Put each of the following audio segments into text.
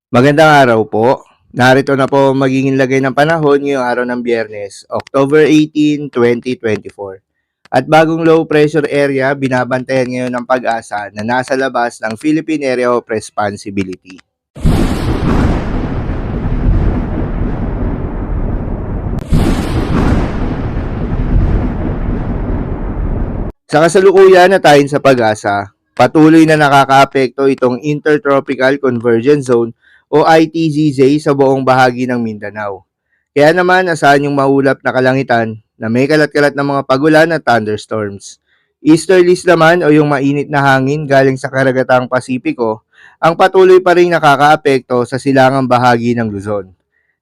Magandang araw po. Narito na po ang magiging lagay ng panahon ngayong araw ng Biyernes, October 18, 2024. At bagong low pressure area binabantayan ngayon ng pag-asa na nasa labas ng Philippine Area of Responsibility. Sa kasalukuyan na tayo sa pag-asa, patuloy na nakakaapekto itong Intertropical Convergence Zone o ITZZ sa buong bahagi ng Mindanao. Kaya naman asahan yung maulap na kalangitan na may kalat-kalat na mga pagulan at thunderstorms. Easterlies naman o yung mainit na hangin galing sa karagatang Pasipiko ang patuloy pa rin nakakaapekto sa silangang bahagi ng Luzon.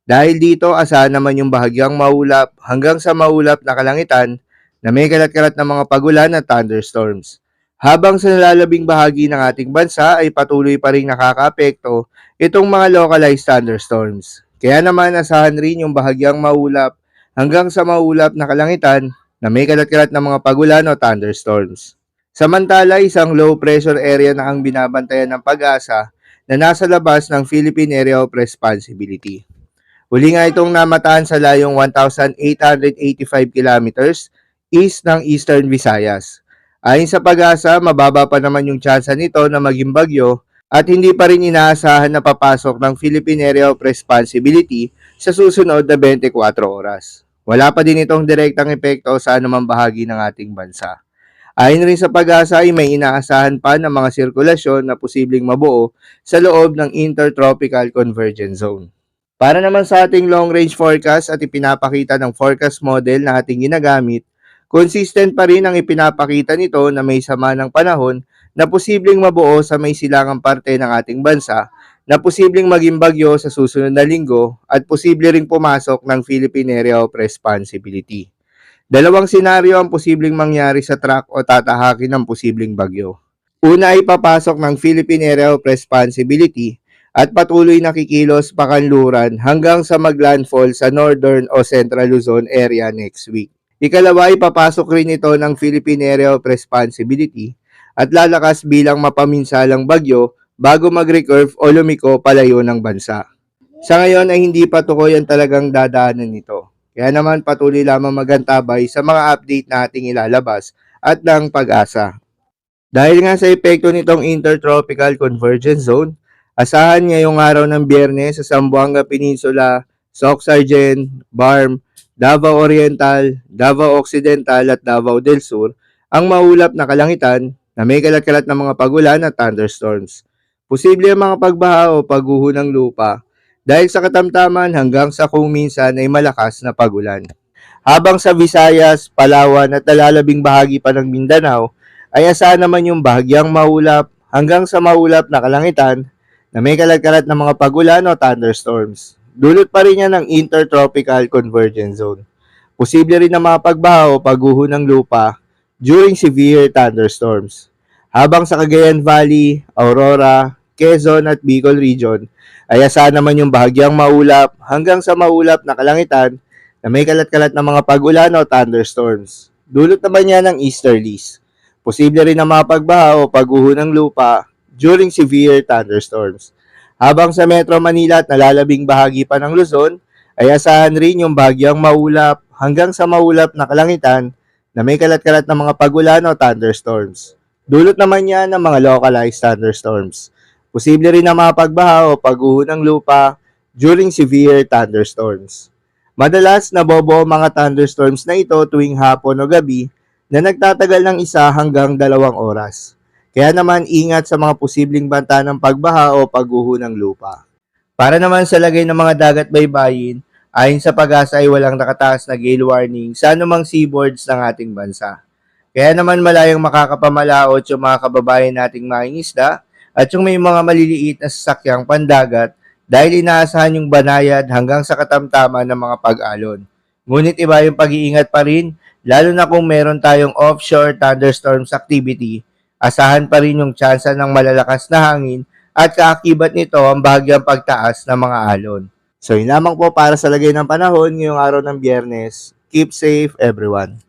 Dahil dito asahan naman yung bahagyang maulap hanggang sa maulap na kalangitan na may kalat-kalat na mga pagulan at thunderstorms. Habang sa nalalabing bahagi ng ating bansa ay patuloy pa rin nakakaapekto itong mga localized thunderstorms. Kaya naman asahan rin yung bahagyang maulap hanggang sa maulap na kalangitan na may kalat-kalat na mga pagulan o thunderstorms. Samantala, isang low pressure area na ang binabantayan ng pag-asa na nasa labas ng Philippine Area of Responsibility. Huli nga itong namataan sa layong 1,885 kilometers east ng Eastern Visayas. Ayon sa pag-asa, mababa pa naman yung tsansa nito na maging bagyo at hindi pa rin inaasahan na papasok ng Philippine Area of Responsibility sa susunod na 24 oras. Wala pa din itong direktang epekto sa anumang bahagi ng ating bansa. Ayon rin sa pag-asa ay may inaasahan pa ng mga sirkulasyon na posibleng mabuo sa loob ng Intertropical Convergence Zone. Para naman sa ating long-range forecast at ipinapakita ng forecast model na ating ginagamit, consistent pa rin ang ipinapakita nito na may sama ng panahon na posibleng mabuo sa may silangang parte ng ating bansa, na posibleng maging bagyo sa susunod na linggo at posible ring pumasok ng Philippine Area of Responsibility. Dalawang senaryo ang posibleng mangyari sa track o tatahakin ng posibleng bagyo. Una ay papasok ng Philippine Area of Responsibility at patuloy na kikilos pakanluran hanggang sa maglandfall sa Northern o Central Luzon area next week. Ikalawa ay papasok rin ito ng Philippine Area of Responsibility at lalakas bilang mapaminsalang bagyo bago mag-recurve o lumiko palayo ng bansa. Sa ngayon ay hindi pa tukoy ang talagang dadaanan nito. Kaya naman patuloy lamang magantabay sa mga update na ating ilalabas at ng pag-asa. Dahil nga sa epekto nitong Intertropical Convergence Zone, asahan ngayong araw ng Biyernes sa Zamboanga Peninsula, Soc-Sargen, Barm, Davao Oriental, Davao Occidental at Davao del Sur ang maulap na kalangitan na may kalat-kalat na mga pagulan at thunderstorms. Posible ang mga pagbaha o pagguho ng lupa dahil sa katamtaman hanggang sa kung minsan ay malakas na pagulan. Habang sa Visayas, Palawan at nalalabing bahagi pa ng Mindanao ay asahan naman yung bahagyang maulap hanggang sa maulap na kalangitan na may kalat-kalat na mga pagulan o thunderstorms. Dulot pa rin yan ng Intertropical Convergence Zone. Posible rin na mga pagbaha o pagguho ng lupa during severe thunderstorms. Habang sa Cagayan Valley, Aurora, Quezon at Bicol Region ay asahan naman yung bahagyang maulap hanggang sa maulap na kalangitan na may kalat-kalat na mga pagulan o thunderstorms. Dulot naman yan ng easterlies. Posible rin na mga pagbaha o pagguho ng lupa during severe thunderstorms. Habang sa Metro Manila at nalalabing bahagi pa ng Luzon, ay asahan rin yung bahagyang maulap hanggang sa maulap na kalangitan na may kalat-kalat na mga pagulan o thunderstorms. Dulot naman yan ng mga localized thunderstorms. Posible rin na mga pagbaha o pagguho ng lupa during severe thunderstorms. Madalas nabobo mga thunderstorms na ito tuwing hapon o gabi na nagtatagal ng 1 hanggang 2 oras. Kaya naman ingat sa mga posibleng banta ng pagbaha o pagguho ng lupa. Para naman sa lagay ng mga dagat baybayin, ayon sa pag-asa ay walang nakataas na gale warning sa anumang seaboards ng ating bansa. Kaya naman malayang makakapamalaot yung mga kababayan nating mangingisda at yung may mga maliliit na sasakyang pandagat dahil inaasahan yung banayad hanggang sa katamtaman ng mga pag-alon. Ngunit iba yung pag-iingat pa rin, lalo na kung meron tayong offshore thunderstorms activity. Asahan pa rin yung tsansa ng malalakas na hangin at kaakibat nito ang bahagyang pagtaas ng mga alon. So yun lamang po para sa lagay ng panahon ngayong araw ng Biyernes. Keep safe everyone.